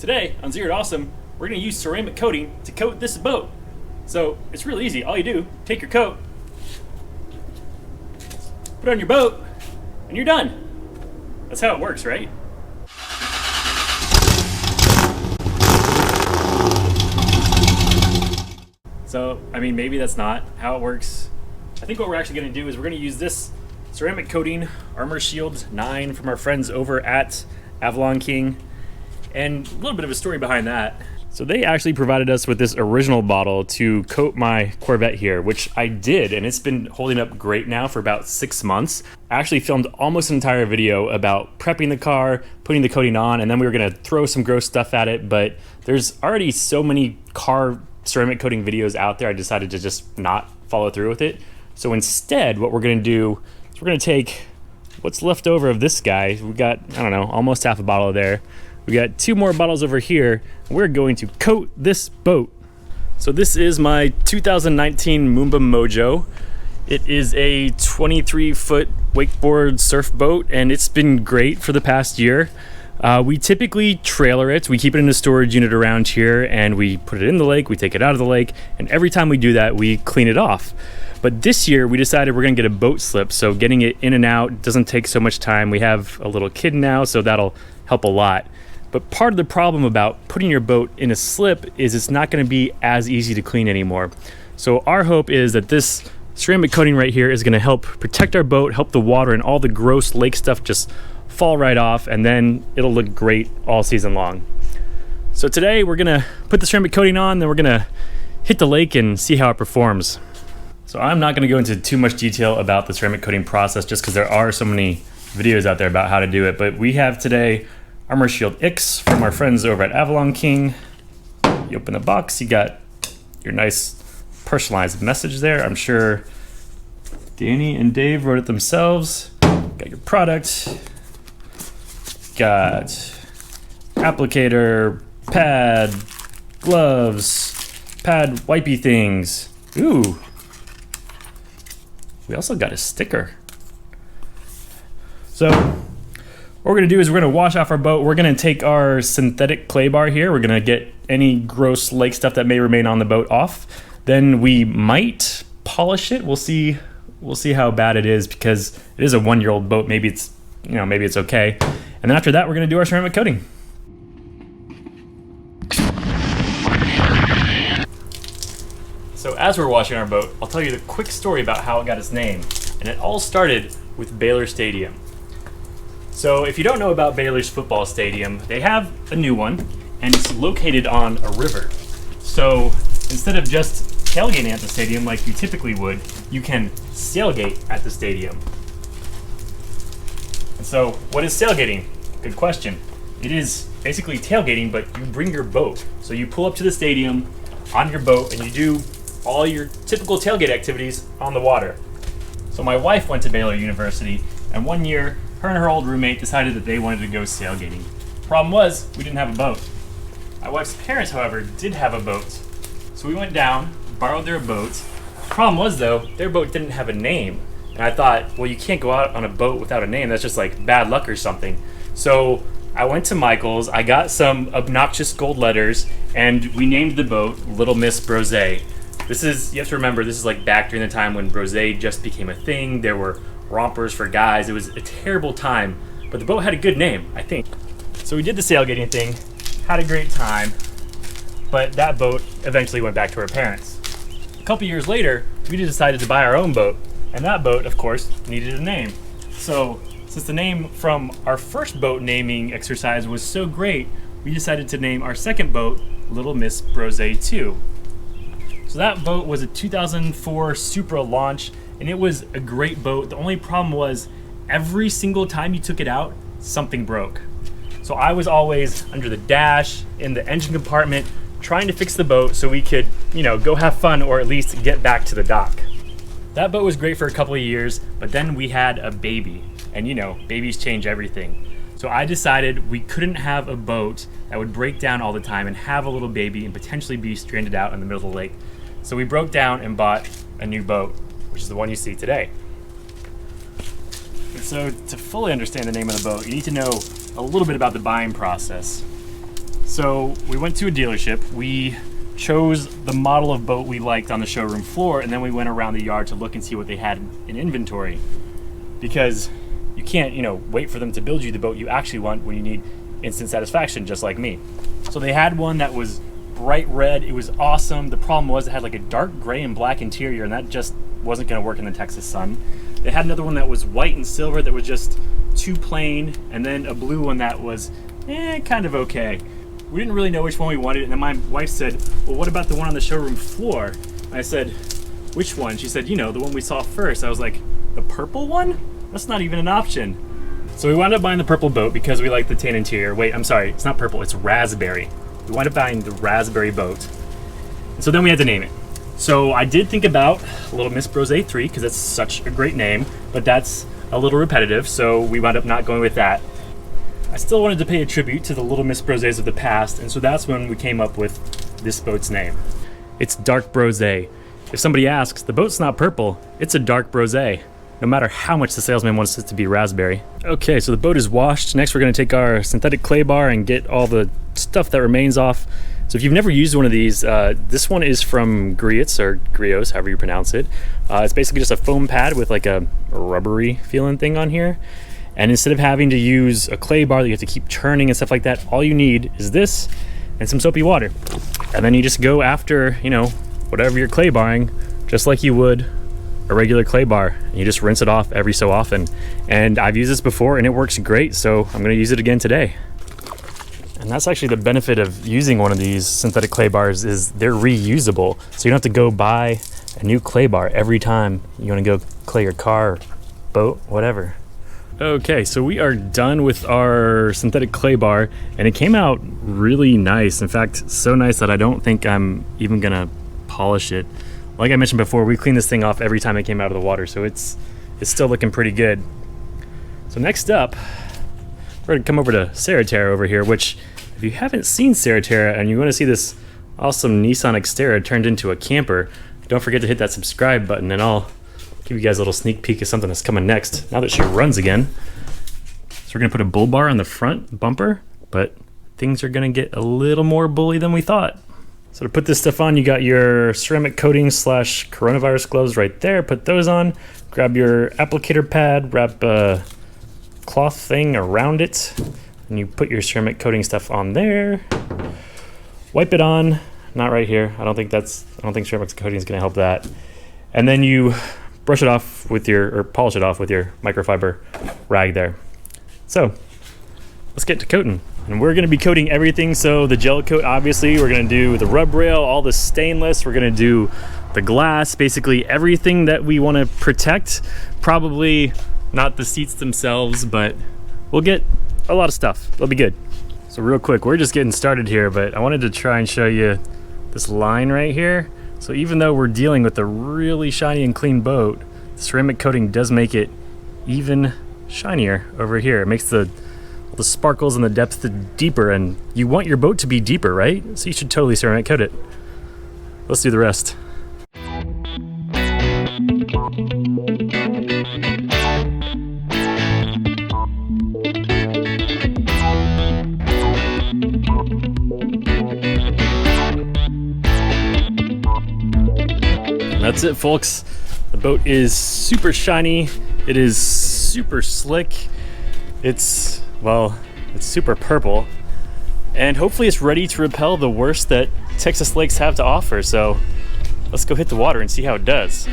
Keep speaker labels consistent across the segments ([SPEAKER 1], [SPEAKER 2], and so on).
[SPEAKER 1] Today on Zero to Awesome, we're going to use ceramic coating to coat this boat. So it's really easy. All you do, take your coat, put it on your boat, and you're done. That's how it works, right? So, I mean, maybe that's not how it works. I think what we're actually going to do is we're going to use this ceramic coating Armor Shield 9 from our friends over at Avalon King. And a little bit of a story behind that. So they actually provided us with this original bottle to coat my Corvette here, which I did, and it's been holding up great now for about 6 months. I actually filmed almost an entire video about prepping the car, putting the coating on, and then we were gonna throw some gross stuff at it, but there's already so many car ceramic coating videos out there, I decided to just not follow through with it. So instead, what we're gonna do is we're gonna take what's left over of this guy. We got, I don't know, almost half a bottle there. We got 2 more bottles over here. We're going to coat this boat. So this is my 2019 Moomba Mojo. It is a 23-foot wakeboard surf boat, and it's been great for the past year. We typically trailer it. We keep it in a storage unit around here, and we put it in the lake, we take it out of the lake, and every time we do that, we clean it off. But this year, we decided we're gonna get a boat slip, so getting it in and out doesn't take so much time. We have a little kid now, so that'll help a lot. But part of the problem about putting your boat in a slip is it's not gonna be as easy to clean anymore. So our hope is that this ceramic coating right here is gonna help protect our boat, help the water and all the gross lake stuff just fall right off, and then it'll look great all season long. So today we're gonna put the ceramic coating on, then we're gonna hit the lake and see how it performs. So I'm not gonna go into too much detail about the ceramic coating process just because there are so many videos out there about how to do it, but we have today Armor Shield X from our friends over at Avalon King. You open the box, you got your nice personalized message there. I'm sure Danny and Dave wrote it themselves. Got your product. Got applicator, pad, gloves, pad wipey things. Ooh. We also got a sticker. So what we're gonna do is we're gonna wash off our boat. We're gonna take our synthetic clay bar here. We're gonna get any gross lake stuff that may remain on the boat off. Then we might polish it. We'll see how bad it is because it is a 1-year-old boat. Maybe it's, maybe it's okay. And then after that, we're gonna do our ceramic coating. So as we're washing our boat, I'll tell you the quick story about how it got its name. And it all started with Baylor Stadium. So if you don't know about Baylor's football stadium, they have a new one, and it's located on a river. So instead of just tailgating at the stadium like you typically would, you can sailgate at the stadium. And so what is tailgating? Good question. It is basically tailgating, but you bring your boat. So you pull up to the stadium on your boat, and you do all your typical tailgate activities on the water. So my wife went to Baylor University, and one year, her and her old roommate decided that they wanted to go sailgating. Problem was, we didn't have a boat. My wife's parents, however, did have a boat. So we went down, borrowed their boat. Problem was though, their boat didn't have a name. And I thought, well, you can't go out on a boat without a name. That's just like bad luck or something. So I went to Michael's, I got some obnoxious gold letters, and we named the boat Little Miss Brose. This is, you have to remember, this is like back during the time when brose just became a thing. There were rompers for guys. It was a terrible time, but the boat had a good name, I think. So we did the sailgating thing, had a great time, but that boat eventually went back to our parents. A couple years later, we decided to buy our own boat, and that boat, of course, needed a name. So since the name from our first boat naming exercise was so great, we decided to name our second boat Little Miss Brose 2. So that boat was a 2004 Supra launch, and it was a great boat. The only problem was every single time you took it out, something broke. So I was always under the dash, in the engine compartment, trying to fix the boat so we could, go have fun or at least get back to the dock. That boat was great for a couple of years, but then we had a baby, and babies change everything. So I decided we couldn't have a boat that would break down all the time and have a little baby and potentially be stranded out in the middle of the lake. So we broke down and bought a new boat, which is the one you see today. So to fully understand the name of the boat, you need to know a little bit about the buying process. So we went to a dealership. We chose the model of boat we liked on the showroom floor, and then we went around the yard to look and see what they had in inventory. Because you can't, wait for them to build you the boat you actually want when you need instant satisfaction, just like me. So they had one that was bright red. It was awesome. The problem was it had like a dark gray and black interior, and that just wasn't going to work in the Texas sun. They had another one that was white and silver that was just too plain, and then a blue one that was kind of okay. We didn't really know which one we wanted, and then my wife said, well, what about the one on the showroom floor? And I said, which one? She said, the one we saw first. I was like, the purple one? That's not even an option. So we wound up buying the purple boat because we like the tan interior. Wait, I'm sorry, it's not purple, it's raspberry. We wound up buying the raspberry boat. And so then we had to name it. So I did think about Little Miss Brose 3 because that's such a great name, but that's a little repetitive, so we wound up not going with that. I still wanted to pay a tribute to the Little Miss Broses of the past, and so that's when we came up with this boat's name. It's Dark Brose. If somebody asks, the boat's not purple, it's a dark brose, no matter how much the salesman wants it to be raspberry. Okay, so the boat is washed. Next we're going to take our synthetic clay bar and get all the stuff that remains off. So if you've never used one of these, this one is from Griot's, or Griot's, however you pronounce it. It's basically just a foam pad with like a rubbery feeling thing on here. And instead of having to use a clay bar that you have to keep turning and stuff like that, all you need is this and some soapy water. And then you just go after, whatever you're clay barring, just like you would a regular clay bar. And you just rinse it off every so often. And I've used this before and it works great, so I'm gonna use it again today. And that's actually the benefit of using one of these synthetic clay bars is they're reusable. So you don't have to go buy a new clay bar every time you wanna go clay your car, boat, whatever. Okay, so we are done with our synthetic clay bar, and it came out really nice. In fact, so nice that I don't think I'm even gonna polish it. Like I mentioned before, we cleaned this thing off every time it came out of the water, so it's still looking pretty good. So next up, we're gonna come over to Sarah over here, which if you haven't seen Sarah and you wanna see this awesome Nissan Xterra turned into a camper, don't forget to hit that subscribe button, and I'll give you guys a little sneak peek of something that's coming next now that she runs again. So we're gonna put a bull bar on the front bumper, but things are gonna get a little more bully than we thought. So to put this stuff on, you got your ceramic coating / coronavirus gloves right there. Put those on, grab your applicator pad, wrap a cloth thing around it, and you put your ceramic coating stuff on there. Wipe it on, not right here. I don't think ceramic coating is gonna help that. And then you brush it off with or polish it off with your microfiber rag there. So let's get to coating. And we're gonna be coating everything. So the gel coat, obviously, we're gonna do the rub rail, all the stainless, we're gonna do the glass, basically everything that we wanna protect. Probably not the seats themselves, but we'll get a lot of stuff. It'll be good. So real quick, we're just getting started here, but I wanted to try and show you this line right here. So even though we're dealing with a really shiny and clean boat, the ceramic coating does make it even shinier over here. It makes the sparkles and the depth deeper, and you want your boat to be deeper, right? So you should totally ceramic coat it. Let's do the rest. That's it, folks. The boat is super shiny. It is super slick. It's super purple. And hopefully it's ready to repel the worst that Texas lakes have to offer. So let's go hit the water and see how it does.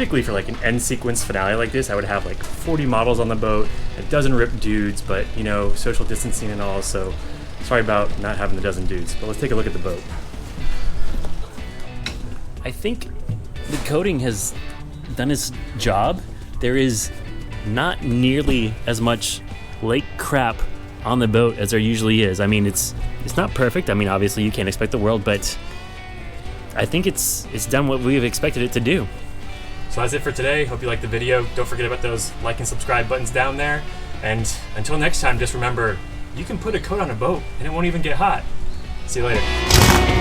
[SPEAKER 1] typically for like an end sequence finale like this, I would have like 40 models on the boat, a dozen ripped dudes, but you know, social distancing and all, so sorry about not having the dozen dudes. But let's take a look at the boat. I think the coating has done its job. There is not nearly as much lake crap on the boat as there usually is. I mean, it's not perfect. I mean, obviously you can't expect the world, but I think it's done what we've expected it to do. So that's it for today. Hope you liked the video. Don't forget about those like and subscribe buttons down there. And until next time, just remember, you can put a coat on a boat and it won't even get hot. See you later.